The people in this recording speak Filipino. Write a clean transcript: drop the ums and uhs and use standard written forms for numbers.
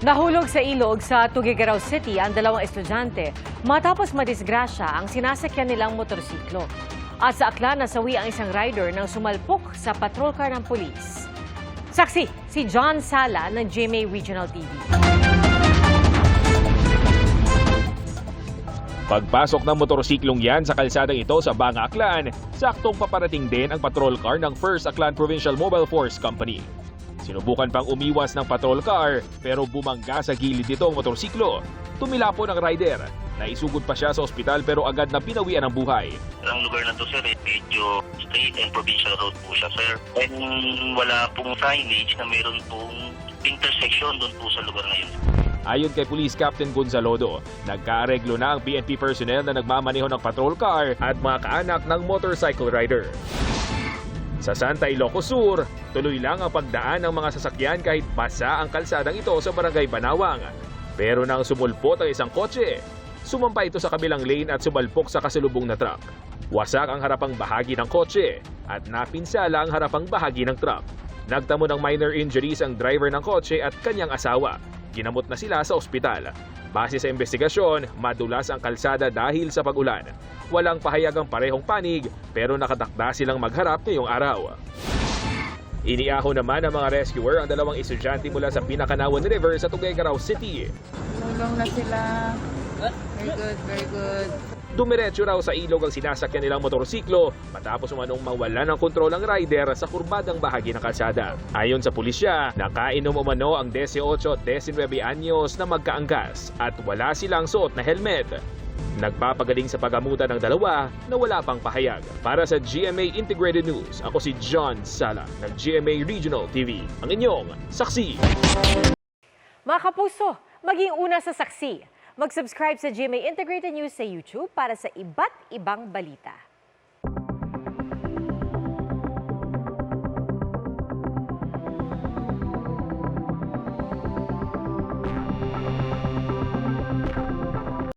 Nahulog sa ilog sa Tuguegarao City ang dalawang estudyante matapos madisgrasya ang sinasakyan nilang motorsiklo. At sa Aklan, nasawi ang isang rider nang sumalpok sa patrol car ng pulis. Saksi, si John Sala ng GMA Regional TV. Pagpasok ng motorsiklong yan sa kalsadang ito sa Banga, Aklan, saktong paparating din ang patrol car ng 1st Aklan Provincial Mobile Force Company. Sinubukan pang umiwas ng patrol car pero bumangga sa gilid nito ang motorsiklo. Tumilapon ang rider. Naisugod pa siya sa ospital pero agad na pinawian ang buhay. Ang lugar na to, sir, medyo state and provincial road po siya, sir. And wala pong signage na meron pong intersection doon po sa lugar na yun. Ayon kay Police Captain Gonzalodo, nagkaareglo na ang PNP personnel na nagmamaneho ng patrol car at mga kaanak ng motorcycle rider. Sa Santa Ilocos Sur, tuloy lang ang pagdaan ng mga sasakyan kahit basa ang kalsadang ito sa Barangay Banawang. Pero nang sumulpot ang isang kotse, sumampa ito sa kabilang lane at sumalpok sa kasalubong na truck. Wasak ang harapang bahagi ng kotse at napinsala ang harapang bahagi ng truck. Nagtamo ng minor injuries ang driver ng kotse at kanyang asawa. Ginamot na sila sa ospital. Base sa investigasyon, madulas ang kalsada dahil sa pag-ulan. Walang pahayag ang parehong panig pero nakatakda silang magharap ngayong araw. Iniaho naman ng mga rescuer ang dalawang estudyante mula sa Pinakanawan River sa Tuguegarao City. Tulong na sila. Very good, very good. Dumiretso raw sa ilog ang sinasakyan nilang motorsiklo matapos umanong mawala ng kontrol ang rider sa kurbadang bahagi ng kalsada. Ayon sa pulisya, nakainom umano ang 18 at 19 anyos na magkaangkas at wala silang suot na helmet. Nagpapagaling sa pagamutan ng dalawa na wala pang pahayag. Para sa GMA Integrated News, ako si John Sala ng GMA Regional TV, ang inyong saksi. Mga kapuso, maging una sa saksi. Mag-subscribe sa GMA Integrated News sa YouTube para sa iba't ibang balita.